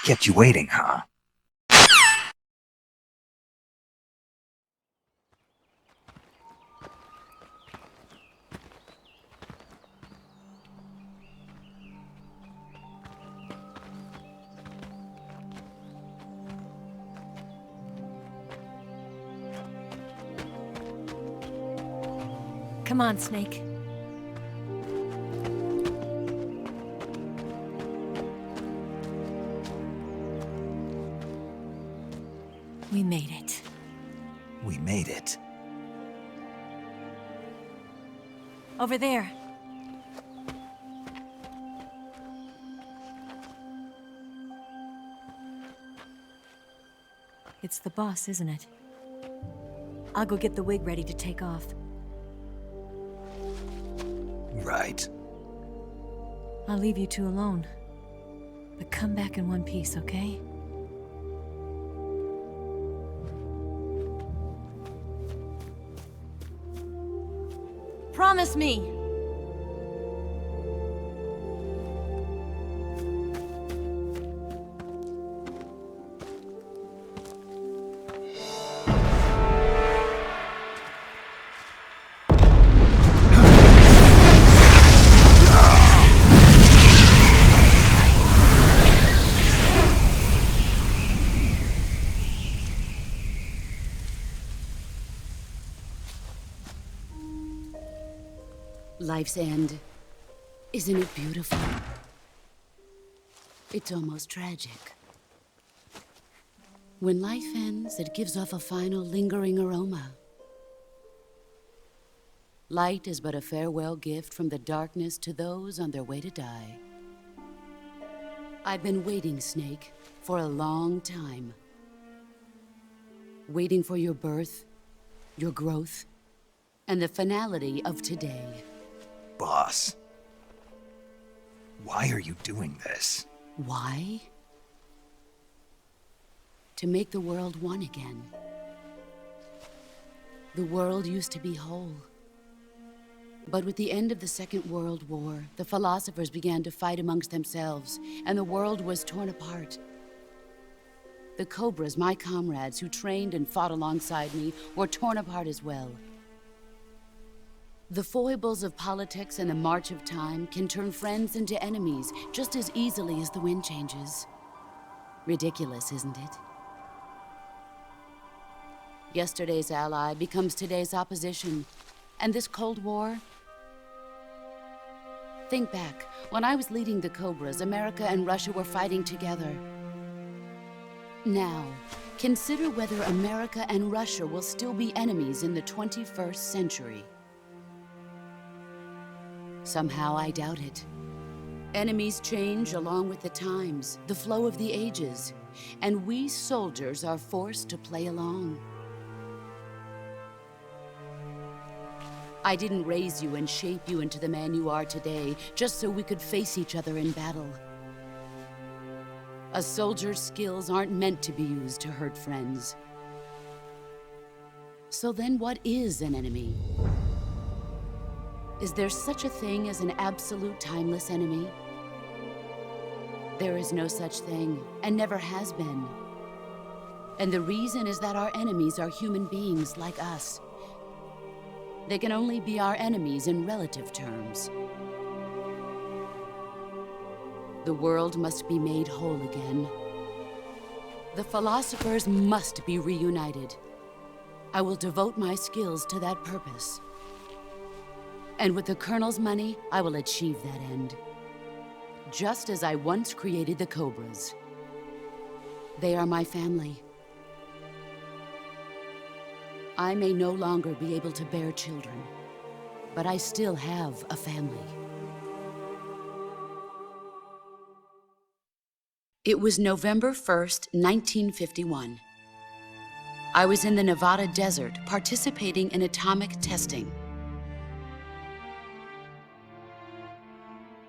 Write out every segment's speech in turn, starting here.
Kept you waiting, huh? Come on, Snake. We made it. We made it. Over there. It's the boss, isn't it? I'll go get the wig ready to take off. Right. I'll leave you two alone. But come back in one piece, okay? Promise me! Life's end. Isn't it beautiful? It's almost tragic. When life ends, it gives off a final lingering aroma. Light is but a farewell gift from the darkness to those on their way to die. I've been waiting, Snake, for a long time. Waiting for your birth, your growth, and the finality of today. Boss. Why are you doing this? Why? To make the world one again. The world used to be whole. But with the end of the Second World War, the philosophers began to fight amongst themselves, and the world was torn apart. The Cobras, my comrades who trained and fought alongside me, were torn apart as well. The foibles of politics and the march of time can turn friends into enemies just as easily as the wind changes. Ridiculous, isn't it? Yesterday's ally becomes today's opposition. And this Cold War? Think back. When I was leading the Cobras, America and Russia were fighting together. Now, consider whether America and Russia will still be enemies in the 21st century. Somehow I doubt it. Enemies change along with the times, the flow of the ages, and we soldiers are forced to play along. I didn't raise you and shape you into the man you are today just so we could face each other in battle. A soldier's skills aren't meant to be used to hurt friends. So then what is an enemy? Is there such a thing as an absolute timeless enemy? There is no such thing, and never has been. And the reason is that our enemies are human beings like us. They can only be our enemies in relative terms. The world must be made whole again. The philosophers must be reunited. I will devote my skills to that purpose. And with the Colonel's money, I will achieve that end. Just as I once created the Cobras. They are my family. I may no longer be able to bear children, but I still have a family. It was November 1st, 1951. I was in the Nevada desert participating in atomic testing.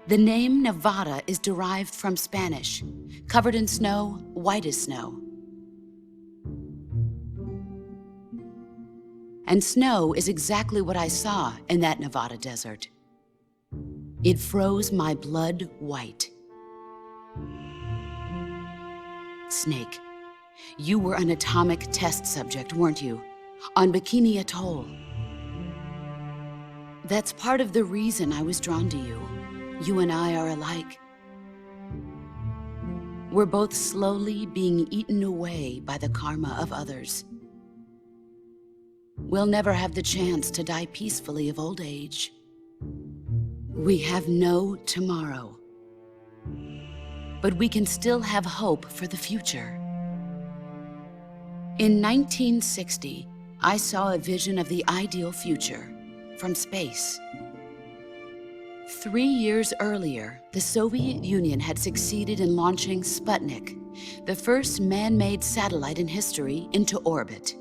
The name Nevada is derived from Spanish, covered in snow, white as snow. And snow is exactly what I saw in that Nevada desert. It froze my blood white. Snake, you were an atomic test subject, weren't you? On Bikini Atoll. That's part of the reason I was drawn to you. You and I are alike. We're both slowly being eaten away by the karma of others. We'll never have the chance to die peacefully of old age. We have no tomorrow. But we can still have hope for the future. In 1960, I saw a vision of the ideal future from space. 3 years earlier, the Soviet Union had succeeded in launching Sputnik, the first man-made satellite in history, into orbit.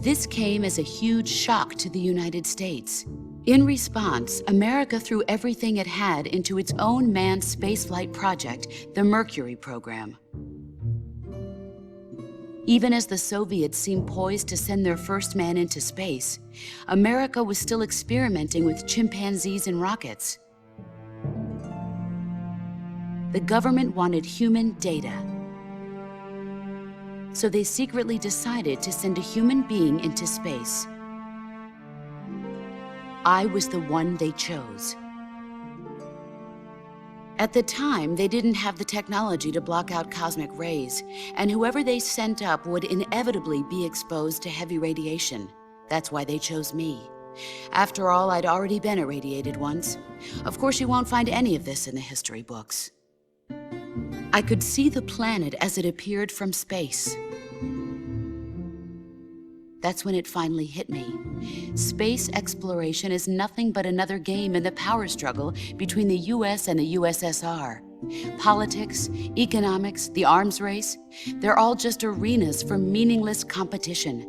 This came as a huge shock to the United States. In response, America threw everything it had into its own manned spaceflight project, the Mercury program. Even as the Soviets seemed poised to send their first man into space, America was still experimenting with chimpanzees and rockets. The government wanted human data. So they secretly decided to send a human being into space. I was the one they chose. At the time, they didn't have the technology to block out cosmic rays, and whoever they sent up would inevitably be exposed to heavy radiation. That's why they chose me. After all, I'd already been irradiated once. Of course, you won't find any of this in the history books. I could see the planet as it appeared from space. That's when it finally hit me. Space exploration is nothing but another game in the power struggle between the US and the USSR. Politics, economics, the arms race, they're all just arenas for meaningless competition.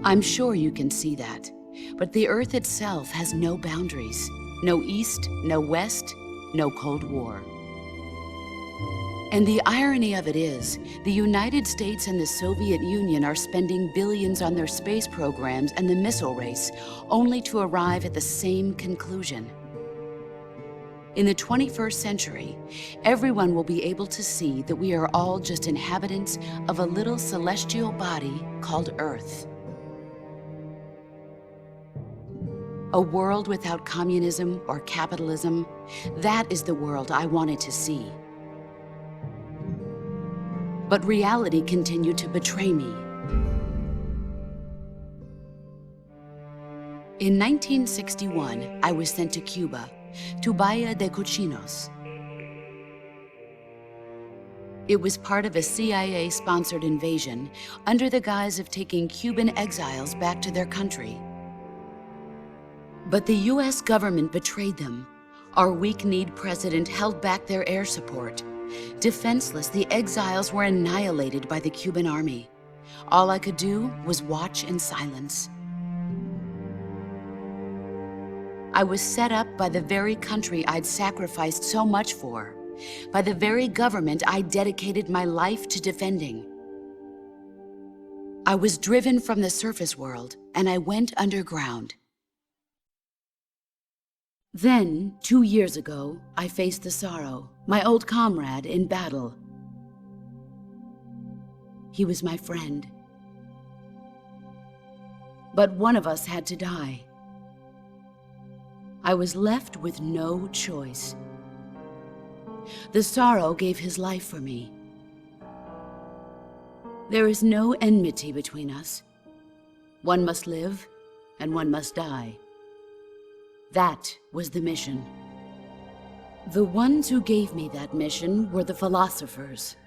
I'm sure you can see that, but the Earth itself has no boundaries. No East, no West, no Cold War. And the irony of it is, the United States and the Soviet Union are spending billions on their space programs and the missile race, only to arrive at the same conclusion. In the 21st century, everyone will be able to see that we are all just inhabitants of a little celestial body called Earth. A world without communism or capitalism, that is the world I wanted to see. But reality continued to betray me. In 1961, I was sent to Cuba, to Bahia de Cochinos. It was part of a CIA-sponsored invasion under the guise of taking Cuban exiles back to their country. But the US government betrayed them. Our weak-kneed president held back their air support. Defenseless, the exiles were annihilated by the Cuban army. All I could do was watch in silence. I was set up by the very country I'd sacrificed so much for, by the very government I dedicated my life to defending. I was driven from the surface world, and I went underground. Then, 2 years ago, I faced the sorrow, my old comrade in battle. He was my friend. But one of us had to die. I was left with no choice. The sorrow gave his life for me. There is no enmity between us. One must live, and one must die. That was the mission. The ones who gave me that mission were the philosophers.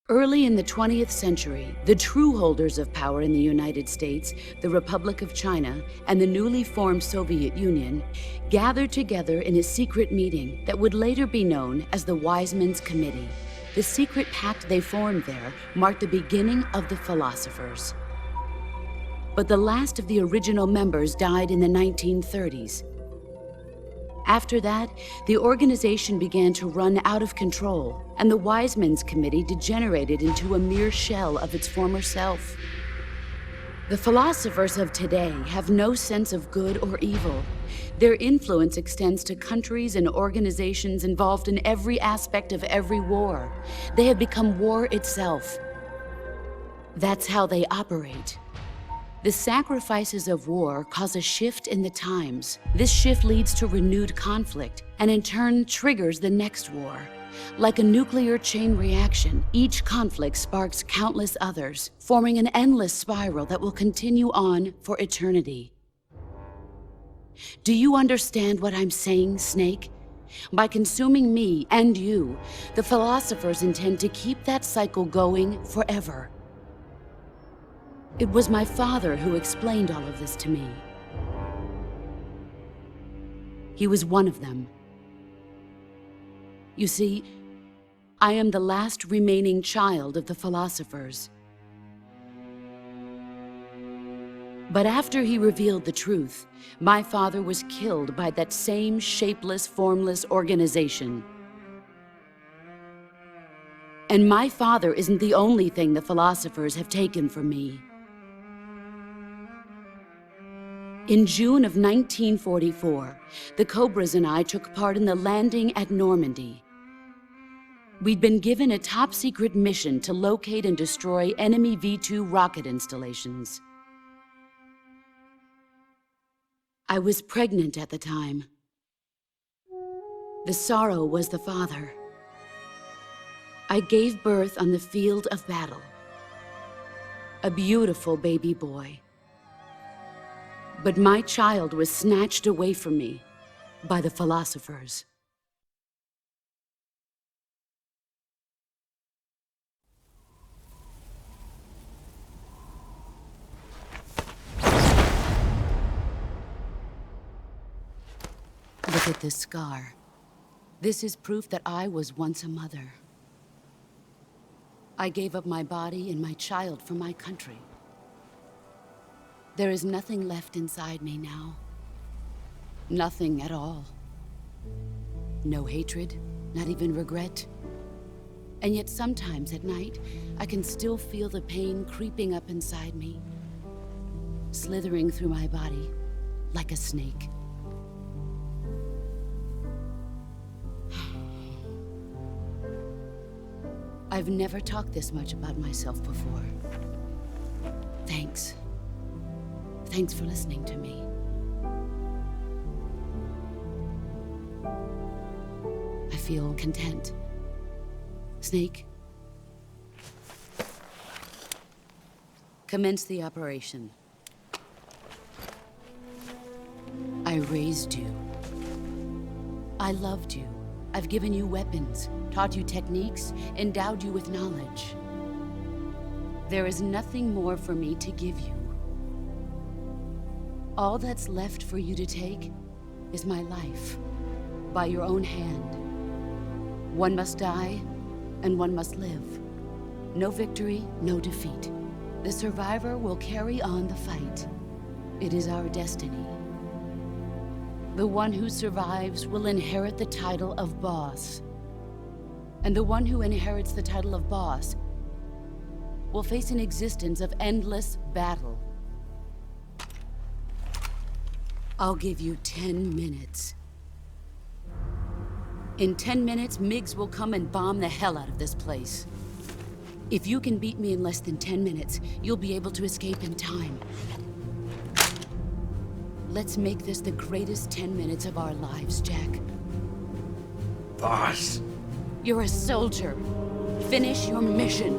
Early in the 20th century, the true holders of power in the United States, the Republic of China, and the newly formed Soviet Union gathered together in a secret meeting that would later be known as the Wise Men's Committee. The secret pact they formed there marked the beginning of the philosophers. But the last of the original members died in the 1930s. After that, the organization began to run out of control, and the Wise Men's Committee degenerated into a mere shell of its former self. The philosophers of today have no sense of good or evil. Their influence extends to countries and organizations involved in every aspect of every war. They have become war itself. That's how they operate. The sacrifices of war cause a shift in the times. This shift leads to renewed conflict, and in turn triggers the next war. Like a nuclear chain reaction, each conflict sparks countless others, forming an endless spiral that will continue on for eternity. Do you understand what I'm saying, Snake? By consuming me and you, the philosophers intend to keep that cycle going forever. It was my father who explained all of this to me. He was one of them. You see, I am the last remaining child of the philosophers. But after he revealed the truth, my father was killed by that same shapeless, formless organization. And my father isn't the only thing the philosophers have taken from me. In June of 1944, the Cobras and I took part in the landing at Normandy. We'd been given a top-secret mission to locate and destroy enemy V-2 rocket installations. I was pregnant at the time. The sorrow was the father. I gave birth on the field of battle. A beautiful baby boy. But my child was snatched away from me by the philosophers. Look at this scar. This is proof that I was once a mother. I gave up my body and my child for my country. There is nothing left inside me now. Nothing at all. No hatred, not even regret. And yet sometimes at night, I can still feel the pain creeping up inside me, slithering through my body like a snake. I've never talked this much about myself before. Thanks. Thanks for listening to me. I feel content. Snake, commence the operation. I raised you. I loved you. I've given you weapons, taught you techniques, endowed you with knowledge. There is nothing more for me to give you. All that's left for you to take is my life, by your own hand. One must die, and one must live. No victory, no defeat. The survivor will carry on the fight. It is our destiny. The one who survives will inherit the title of boss. And the one who inherits the title of boss will face an existence of endless battle. I'll give you 10 minutes. In 10 minutes, MiGs will come and bomb the hell out of this place. If you can beat me in less than 10 minutes, you'll be able to escape in time. Let's make this the greatest 10 minutes of our lives, Jack. Boss. You're a soldier. Finish your mission.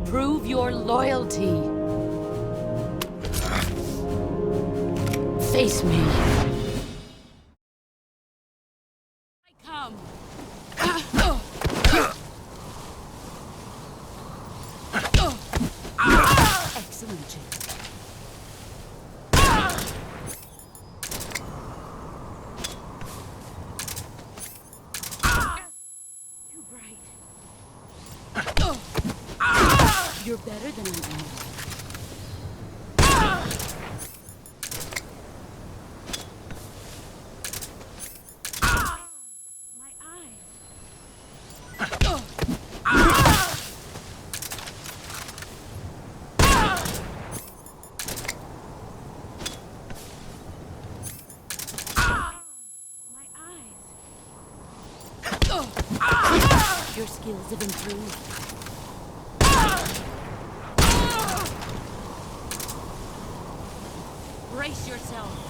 Prove your loyalty. Face me. I come. Excellent, Jack. Too bright. You're better than I am. Your skills have improved. Brace yourself.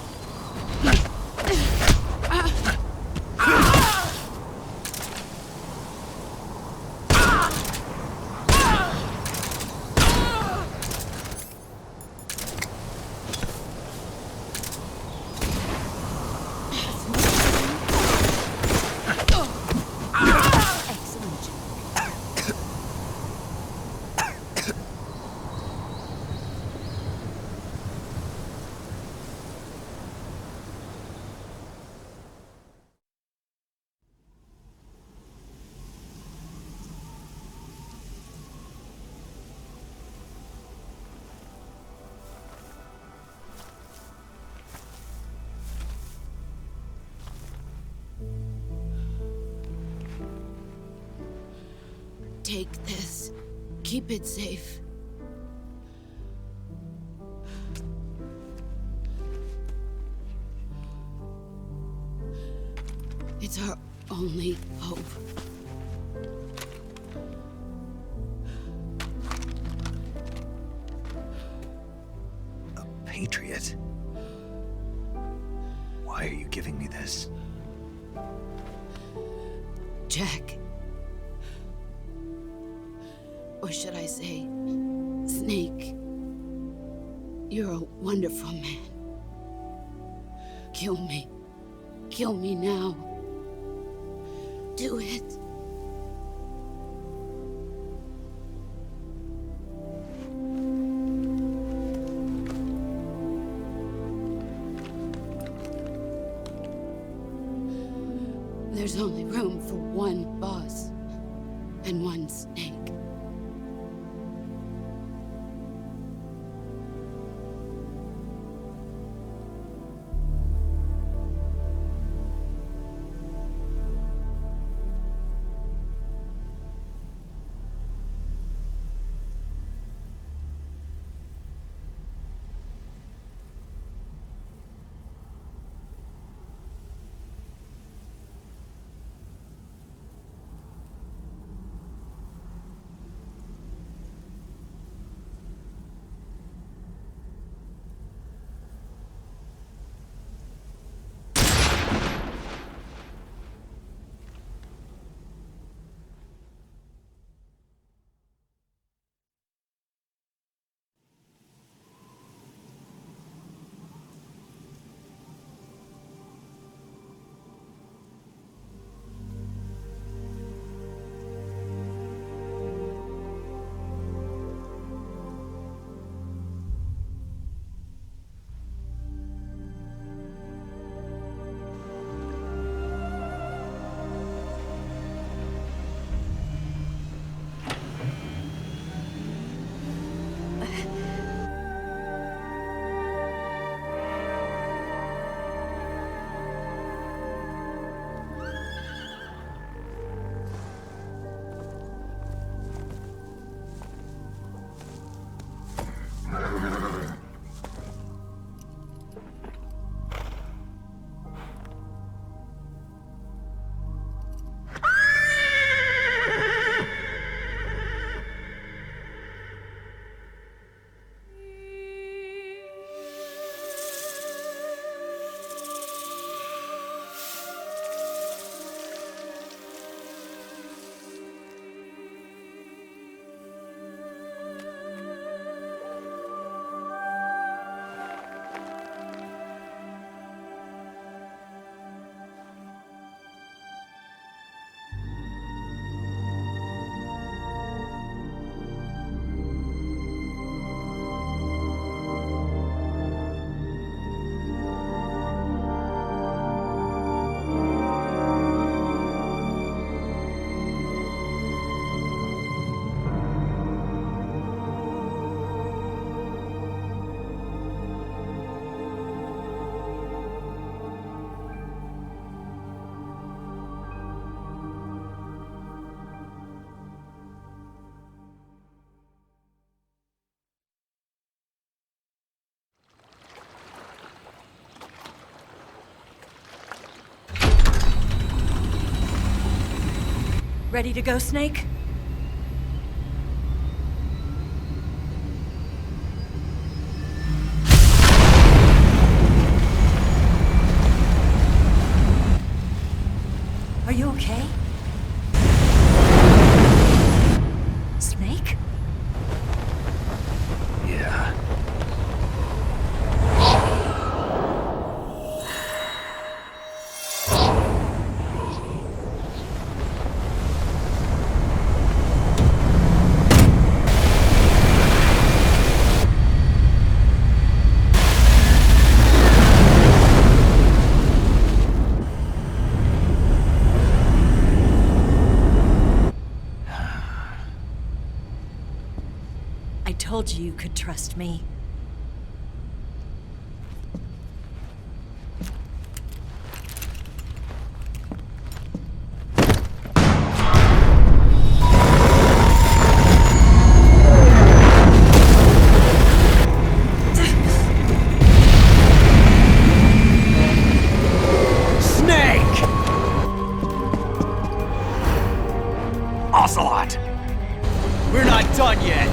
Take this. Keep it safe. It's our only hope. A patriot? Why are you giving me this? Jack. Or should I say, Snake? You're a wonderful man. Kill me. Kill me now. Do it. There's only room for one boss and one snake. Ready to go, Snake? Are you okay? Snake? Yeah. I told you you could trust me. Snake! Ocelot! We're not done yet!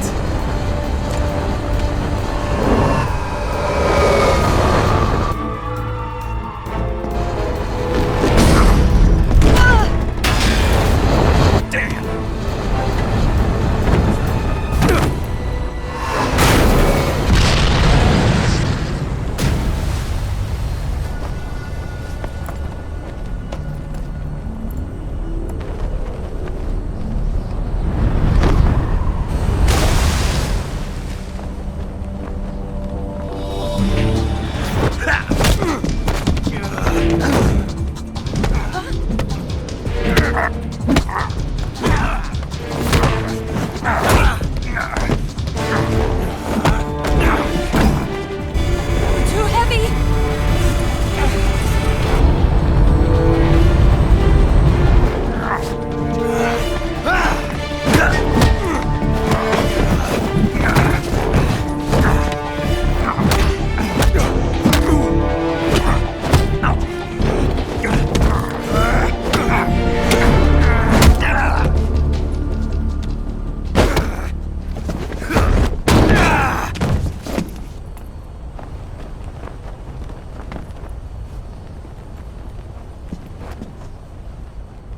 Too heavy!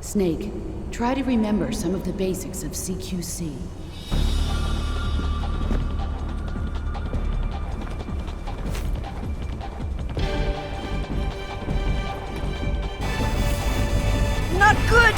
Snake, try to remember some of the basics of CQC. Not good!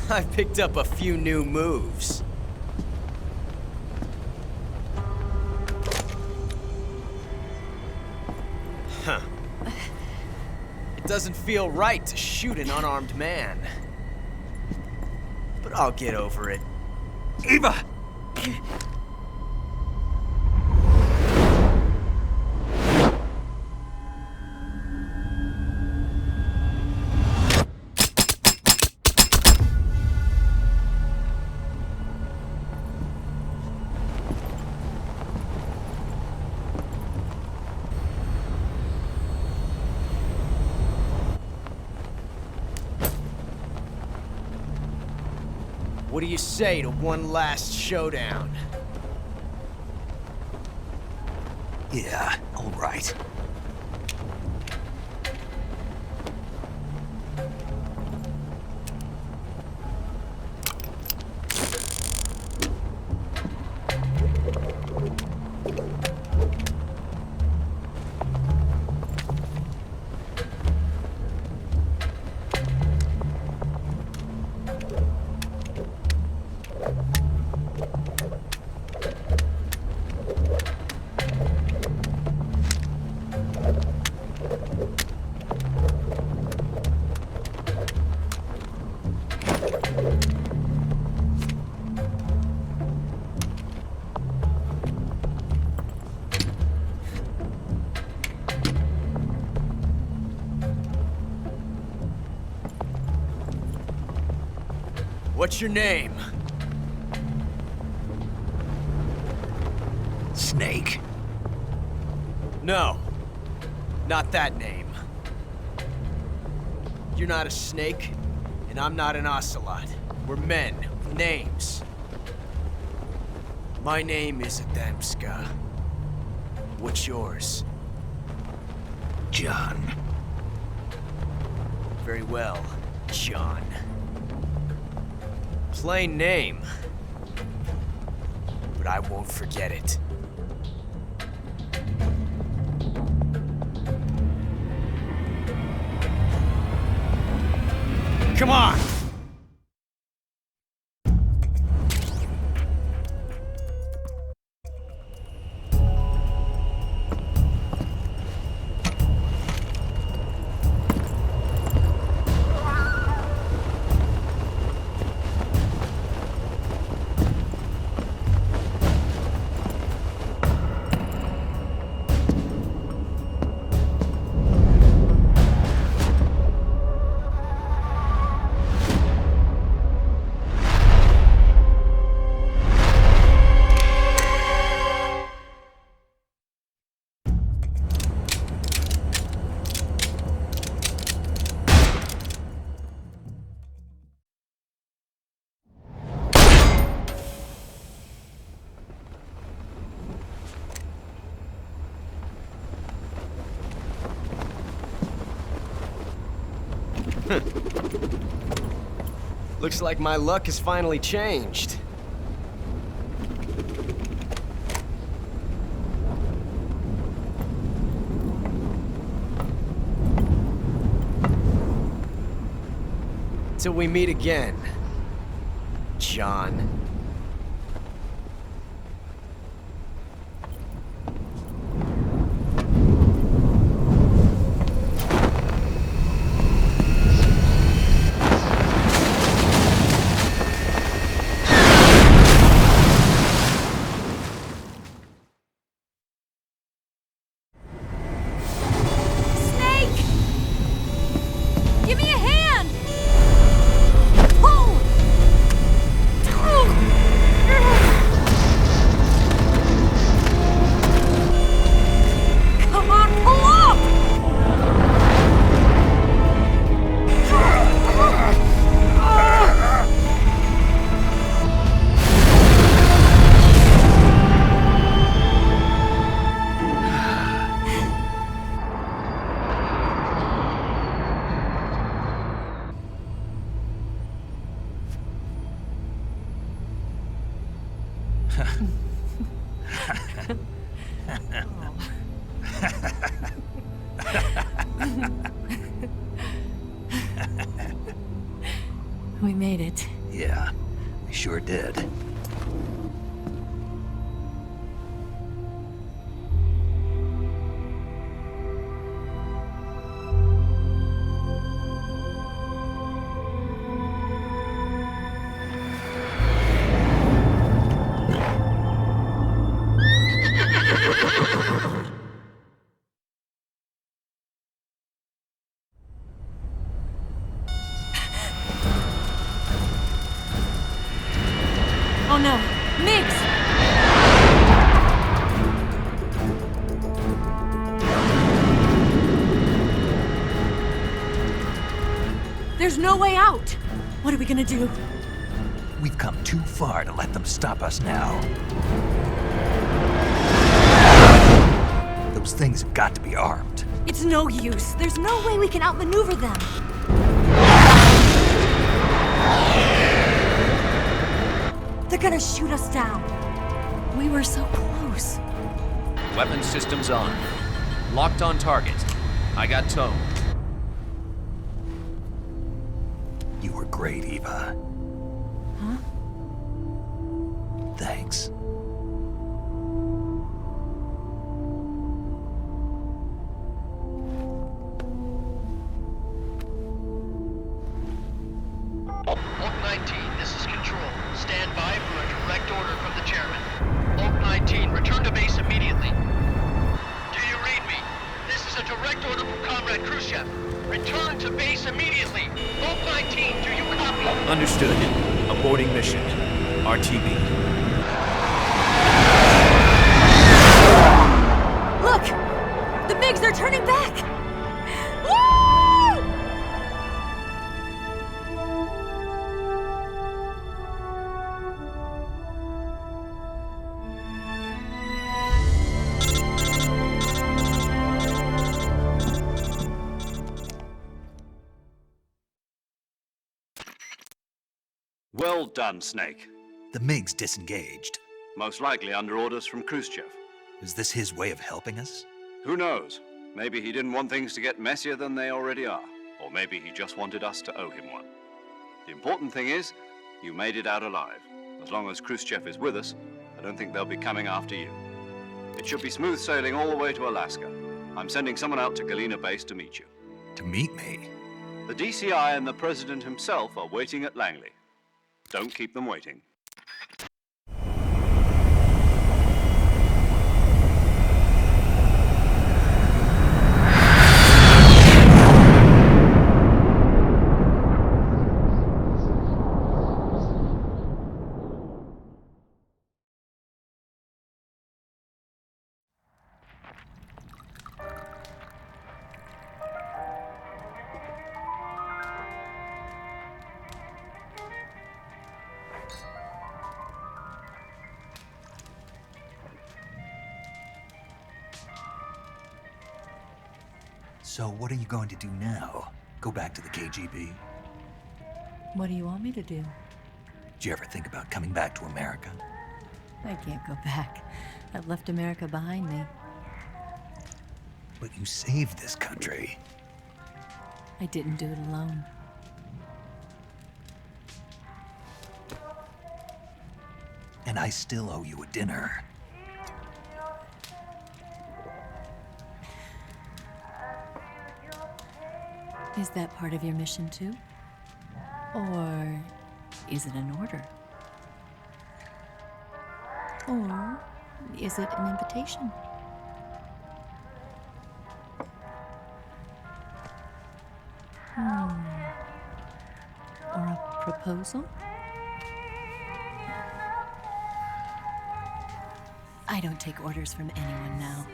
I picked up a few new moves. Huh. It doesn't feel right to shoot an unarmed man. But I'll get over it. Eva! What do you say to one last showdown? Yeah, all right. What's your name? Snake. No. Not that name. You're not a snake, and I'm not an ocelot. We're men with names. My name is Adamska. What's yours? John. Very well, John. Plain name. But I won't forget it. Come on! Looks like my luck has finally changed. Till we meet again, John. We made it. Yeah, we sure did. Oh no, Migs! There's no way out! What are we gonna do? We've come too far to let them stop us now. Those things have got to be armed. It's no use. There's no way we can outmaneuver them. They're gonna shoot us down. We were so close. Weapon systems on. Locked on target. I got towed. You were great, Eva. Huh? Thanks. Oak 19, this is Control. Stand by for a direct order from the chairman. Oak 19, return to base immediately. Do you read me? This is a direct order from Comrade Khrushchev. Return to base immediately. Vault 19, do you copy? Understood. Aborting mission. RTB. Look! The MiGs are turning back! Woo! Well done, Snake. The MiGs disengaged. Most likely under orders from Khrushchev. Is this his way of helping us? Who knows? Maybe he didn't want things to get messier than they already are. Or maybe he just wanted us to owe him one. The important thing is, you made it out alive. As long as Khrushchev is with us, I don't think they'll be coming after you. It should be smooth sailing all the way to Alaska. I'm sending someone out to Galena Base to meet you. To meet me? The DCI and the President himself are waiting at Langley. Don't keep them waiting. So what are you going to do now? Go back to the KGB? What do you want me to do? Did you ever think about coming back to America? I can't go back. I've left America behind me. But you saved this country. I didn't do it alone. And I still owe you a dinner. Is that part of your mission too? Or is it an order? Or is it an invitation? Or a proposal? I don't take orders from anyone now.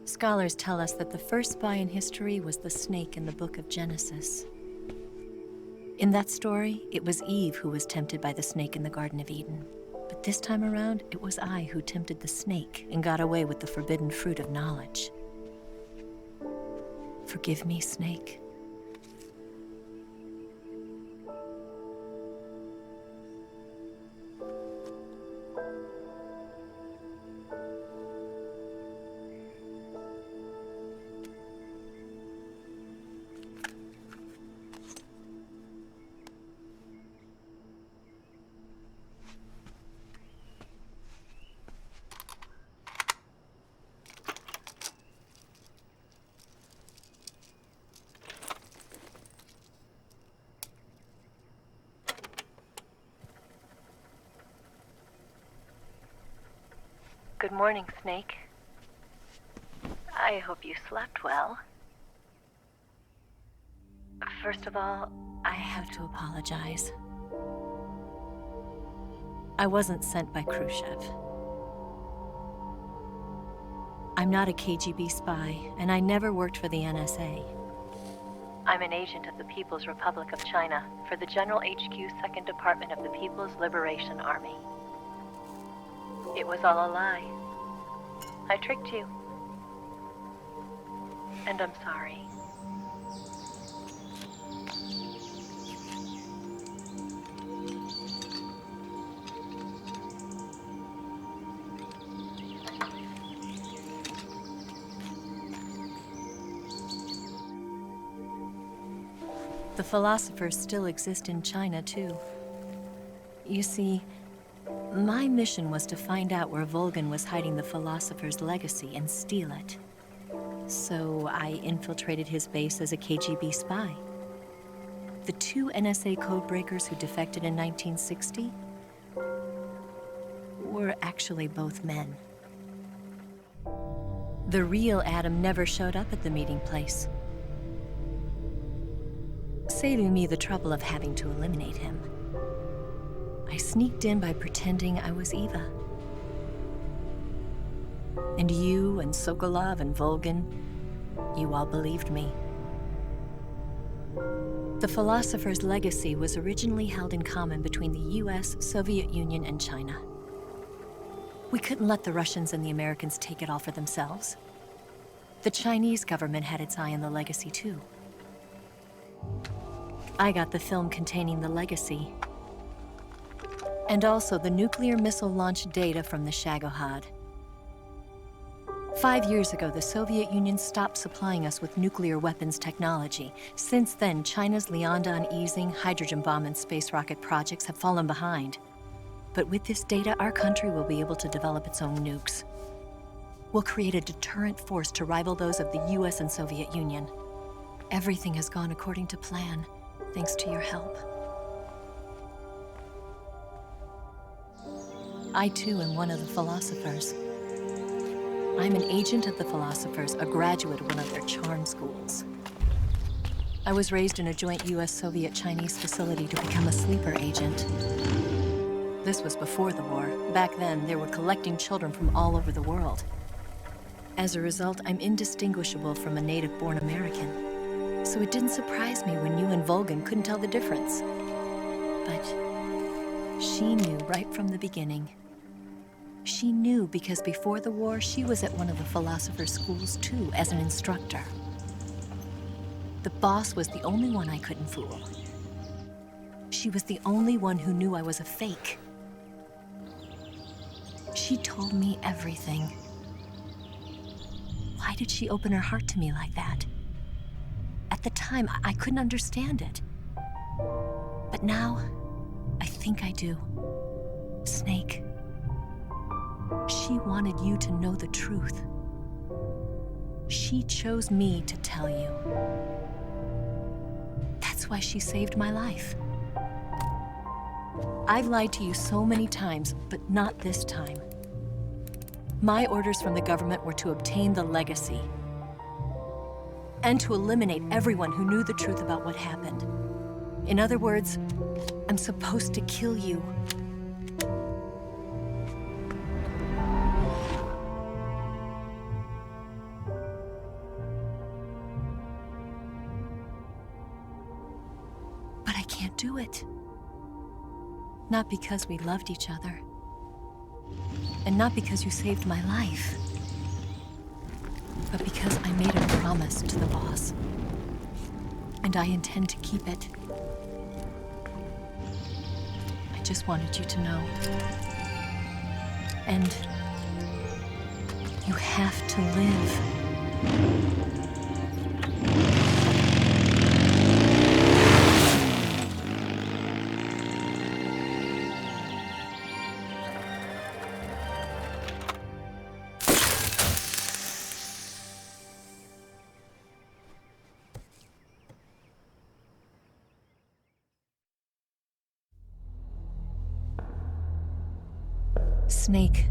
Scholars tell us that the first spy in history was the snake in the book of Genesis. In that story, it was Eve who was tempted by the snake in the Garden of Eden. But this time around, it was I who tempted the snake and got away with the forbidden fruit of knowledge. Forgive me, snake. Good morning, Snake. I hope you slept well. First of all, I have to apologize. I wasn't sent by Khrushchev. I'm not a KGB spy, and I never worked for the NSA. I'm an agent of the People's Republic of China for the General HQ 2nd Department of the People's Liberation Army. It was all a lie. I tricked you. And I'm sorry. The philosophers still exist in China, too. You see, my mission was to find out where Volgan was hiding the philosopher's legacy and steal it. So I infiltrated his base as a KGB spy. The 2 NSA codebreakers who defected in 1960 were actually both men. The real Adam never showed up at the meeting place, saving me the trouble of having to eliminate him. I sneaked in by pretending I was Eva. And you and Sokolov and Volgan, you all believed me. The philosopher's legacy was originally held in common between the US, Soviet Union, and China. We couldn't let the Russians and the Americans take it all for themselves. The Chinese government had its eye on the legacy, too. I got the film containing the legacy, and also the nuclear missile launch data from the Shagohod. 5 years ago, the Soviet Union stopped supplying us with nuclear weapons technology. Since then, China's Liaodong easing, hydrogen bomb, and space rocket projects have fallen behind. But with this data, our country will be able to develop its own nukes. We'll create a deterrent force to rival those of the US and Soviet Union. Everything has gone according to plan, thanks to your help. I, too, am one of the philosophers. I'm an agent of the philosophers, a graduate of one of their charm schools. I was raised in a joint US-Soviet-Chinese facility to become a sleeper agent. This was before the war. Back then, they were collecting children from all over the world. As a result, I'm indistinguishable from a native-born American. So it didn't surprise me when you and Volgan couldn't tell the difference. But she knew right from the beginning. She knew because before the war, she was at one of the philosopher's schools too, as an instructor. The boss was the only one I couldn't fool. She was the only one who knew I was a fake. She told me everything. Why did she open her heart to me like that? At the time, I couldn't understand it. But now, I think I do. Snake. She wanted you to know the truth. She chose me to tell you. That's why she saved my life. I've lied to you so many times, but not this time. My orders from the government were to obtain the legacy and to eliminate everyone who knew the truth about what happened. In other words, I'm supposed to kill you. But I can't do it. Not because we loved each other. And not because you saved my life. But because I made a promise to the boss. And I intend to keep it. I just wanted you to know. And you have to live. Snake,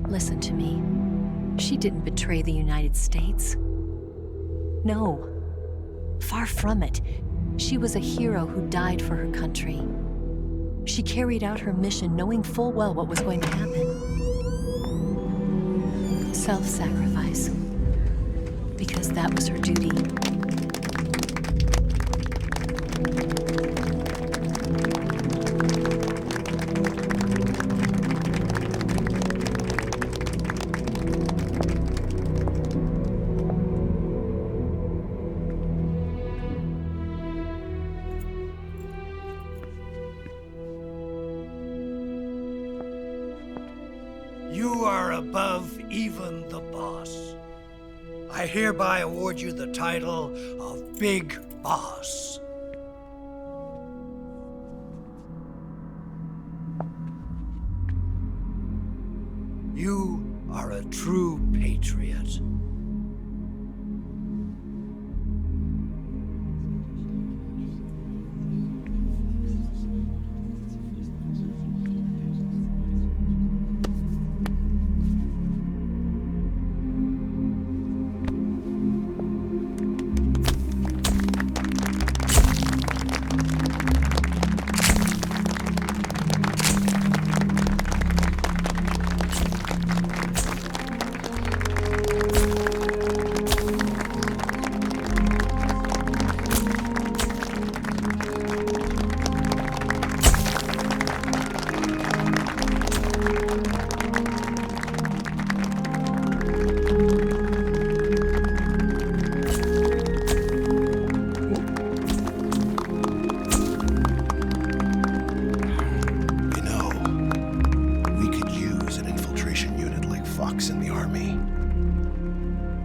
Listen to me. She didn't betray the United States. No. Far from it. She was a hero who died for her country. She carried out her mission knowing full well what was going to happen. Self-sacrifice. Because that was her duty. You are above even the boss. I hereby award you the title of Big Boss. You are a true patriot.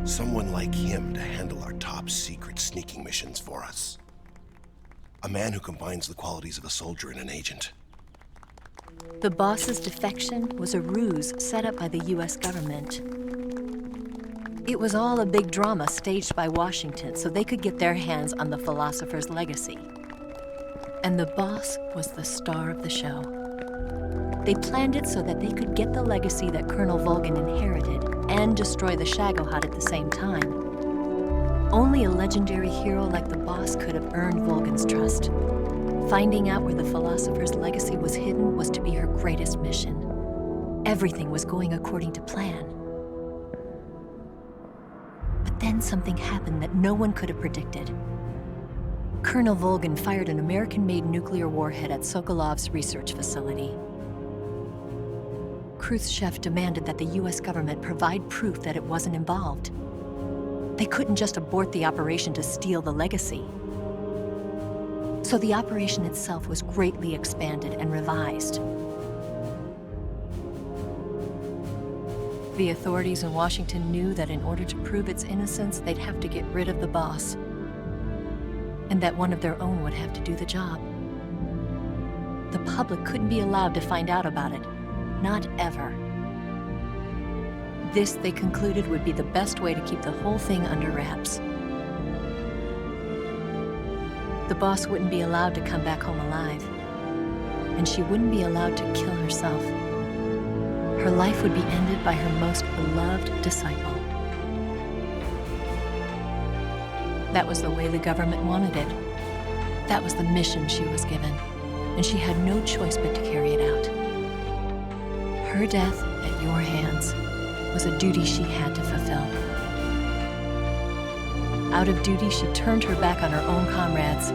Someone like him to handle our top secret sneaking missions for us. A man who combines the qualities of a soldier and an agent. The boss's defection was a ruse set up by the US government. It was all a big drama staged by Washington so they could get their hands on the philosopher's legacy. And the boss was the star of the show. They planned it so that they could get the legacy that Colonel Volgin inherited and destroy the Shagohod at the same time. Only a legendary hero like the boss could have earned Volgin's trust. Finding out where the philosopher's legacy was hidden was to be her greatest mission. Everything was going according to plan. But then something happened that no one could have predicted. Colonel Volgin fired an American-made nuclear warhead at Sokolov's research facility. Khrushchev demanded that the US government provide proof that it wasn't involved. They couldn't just abort the operation to steal the legacy. So the operation itself was greatly expanded and revised. The authorities in Washington knew that in order to prove its innocence, they'd have to get rid of the boss, and that one of their own would have to do the job. The public couldn't be allowed to find out about it. Not ever. This, they concluded, would be the best way to keep the whole thing under wraps. The boss wouldn't be allowed to come back home alive, and she wouldn't be allowed to kill herself. Her life would be ended by her most beloved disciple. That was the way the government wanted it. That was the mission she was given, and she had no choice but to carry it out. Her death at your hands was a duty she had to fulfill. Out of duty, she turned her back on her own comrades.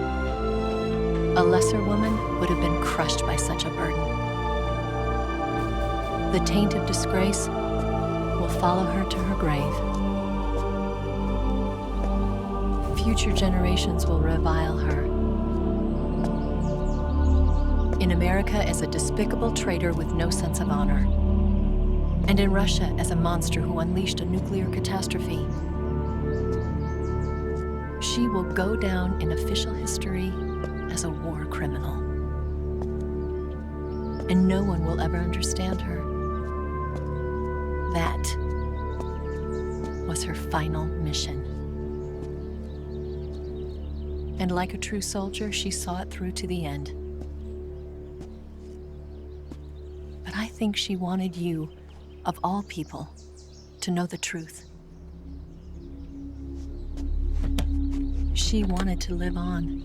A lesser woman would have been crushed by such a burden. The taint of disgrace will follow her to her grave. Future generations will revile her. In America as a despicable traitor with no sense of honor. And in Russia as a monster who unleashed a nuclear catastrophe. She will go down in official history as a war criminal. And no one will ever understand her. That was her final mission. And like a true soldier, she saw it through to the end. But I think she wanted you of all people, to know the truth. She wanted to live on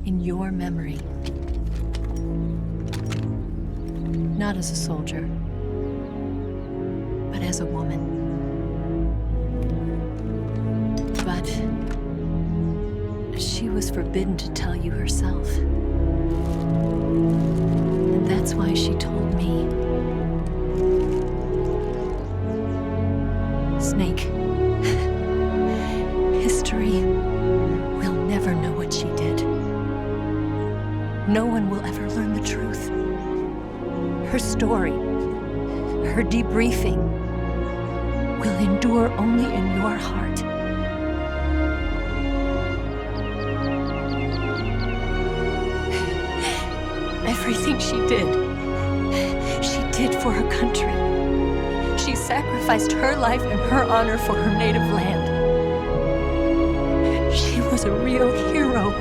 in your memory. Not as a soldier, but as a woman. But she was forbidden to tell you herself. And that's why she told me. Snake, history will never know what she did. No one will ever learn the truth. Her story, her debriefing, will endure only in your heart. Everything she did for her country. She sacrificed her life and her honor for her native land. She was a real hero.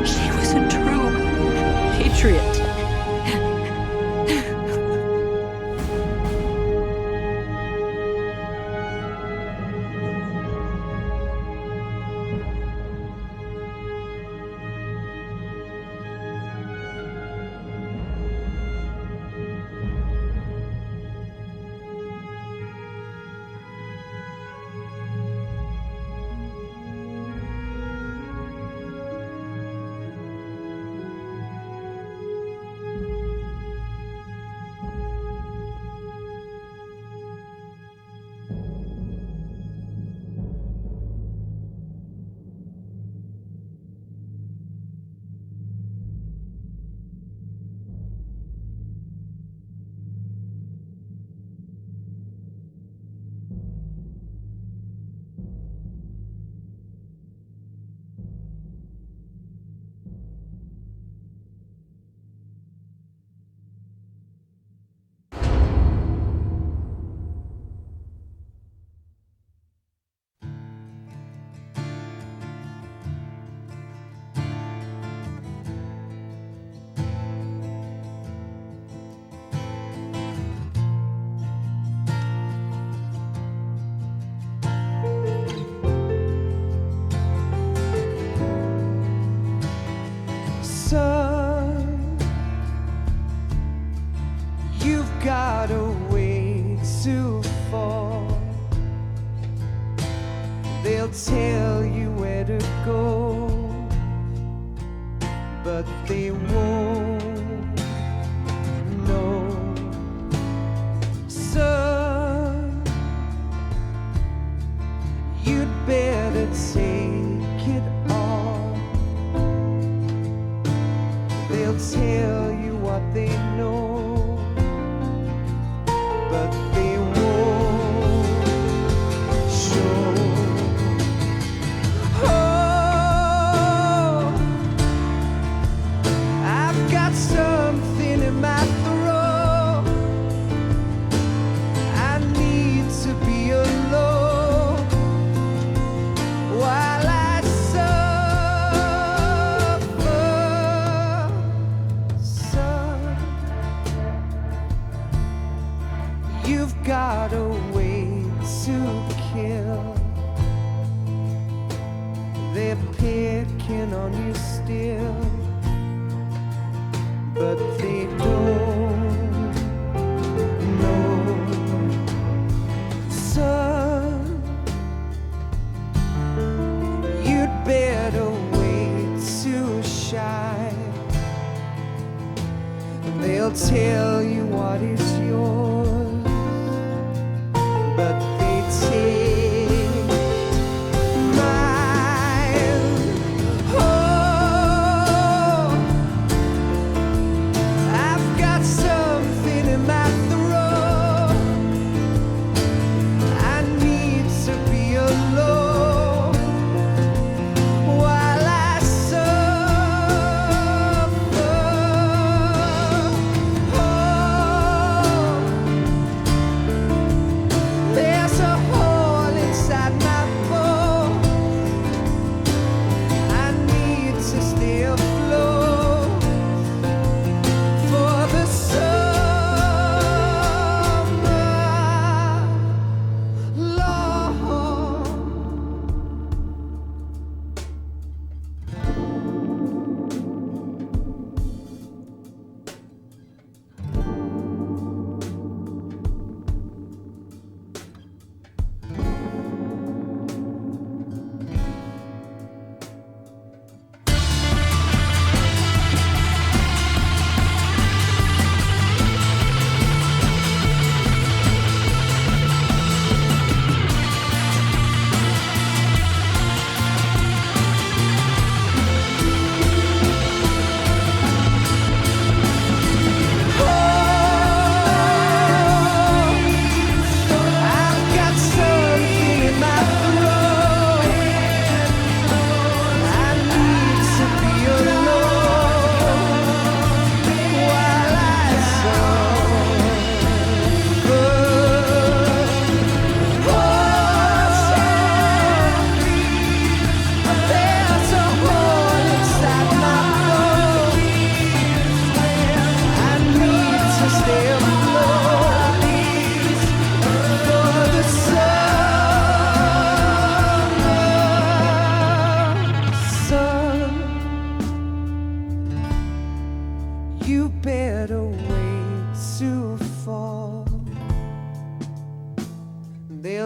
She was a true patriot. Son, you've got a way to fall. They'll tell you where to go, but they won't know. Son, you'd better take it off. They'll tell you what they know, but they won't show. Oh, I've got something in my throat. I need to be alone while I got a way to kill. They're picking on you still, but they don't know. Son, you'd better wait to shine. They'll tell you what is yours, but they take mine. Oh, I've got something in my throat. I need to be alone while I suffer. Oh,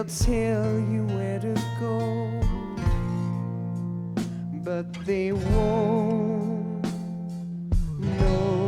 They'll tell you where to go, but they won't know.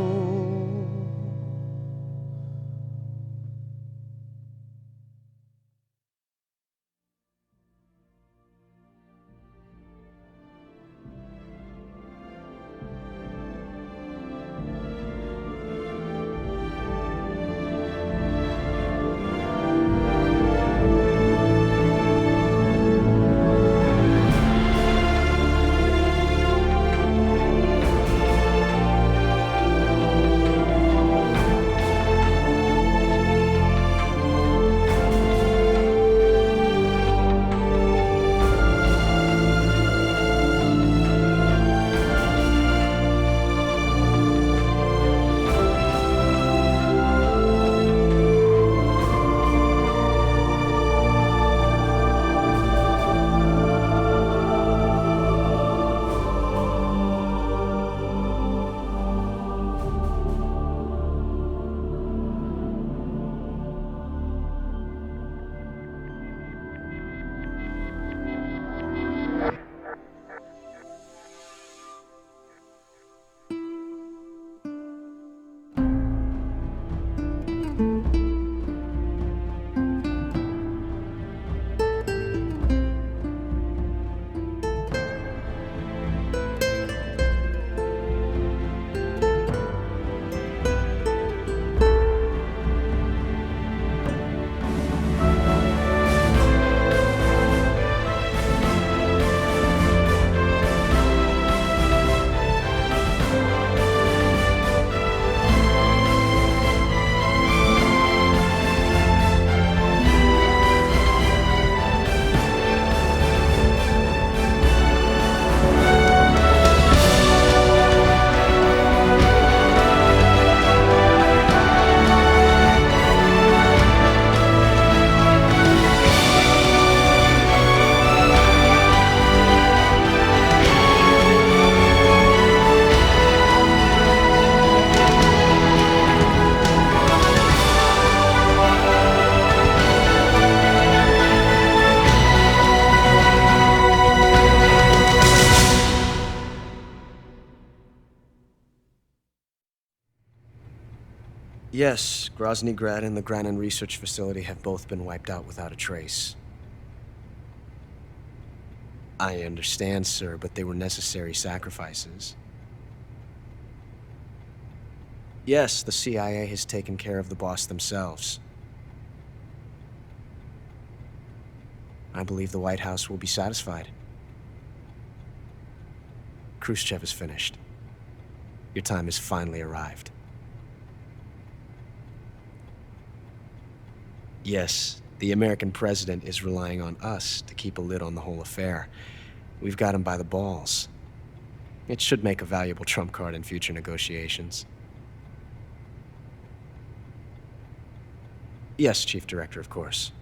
Yes, Grozny Grad and the Granin Research Facility have both been wiped out without a trace. I understand, sir, but they were necessary sacrifices. Yes, the CIA has taken care of the boss themselves. I believe the White House will be satisfied. Khrushchev is finished. Your time has finally arrived. Yes, the American president is relying on us to keep a lid on the whole affair. We've got him by the balls. It should make a valuable trump card in future negotiations. Yes, Chief Director, of course.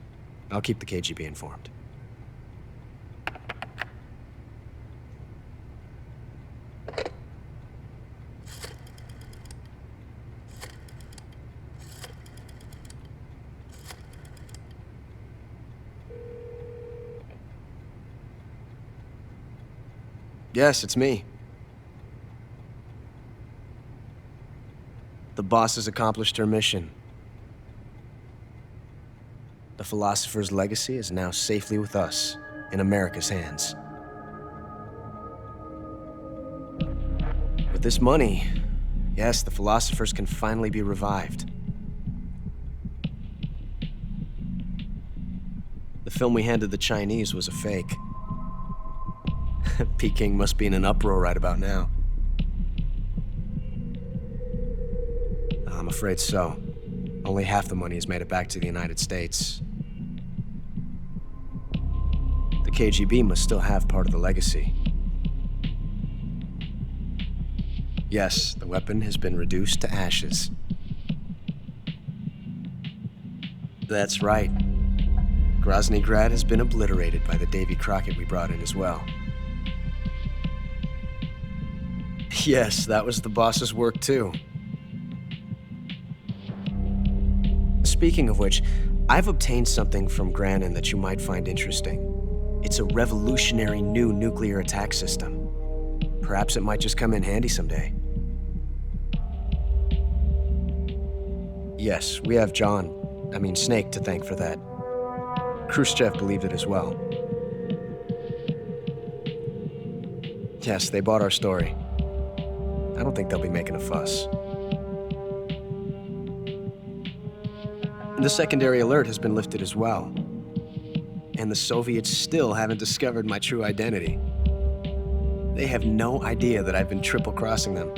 I'll keep the KGB informed. Yes, it's me. The boss has accomplished her mission. The philosopher's legacy is now safely with us, in America's hands. With this money, yes, the philosophers can finally be revived. The film we handed the Chinese was a fake. Peking must be in an uproar right about now. I'm afraid so. Only half the money has made it back to the United States. The KGB must still have part of the legacy. Yes, the weapon has been reduced to ashes. That's right. Grozny Grad has been obliterated by the Davy Crockett we brought in as well. Yes, that was the boss's work too. Speaking of which, I've obtained something from Granin that you might find interesting. It's a revolutionary new nuclear attack system. Perhaps it might just come in handy someday. Yes, we have Snake to thank for that. Khrushchev believed it as well. Yes, they bought our story. I don't think they'll be making a fuss. The secondary alert has been lifted as well. And the Soviets still haven't discovered my true identity. They have no idea that I've been triple-crossing them.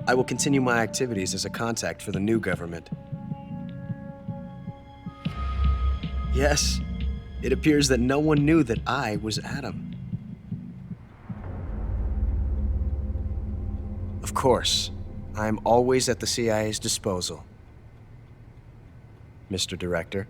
I will continue my activities as a contact for the new government. Yes, it appears that no one knew that I was Adam. Of course, I'm always at the CIA's disposal. Mr. Director.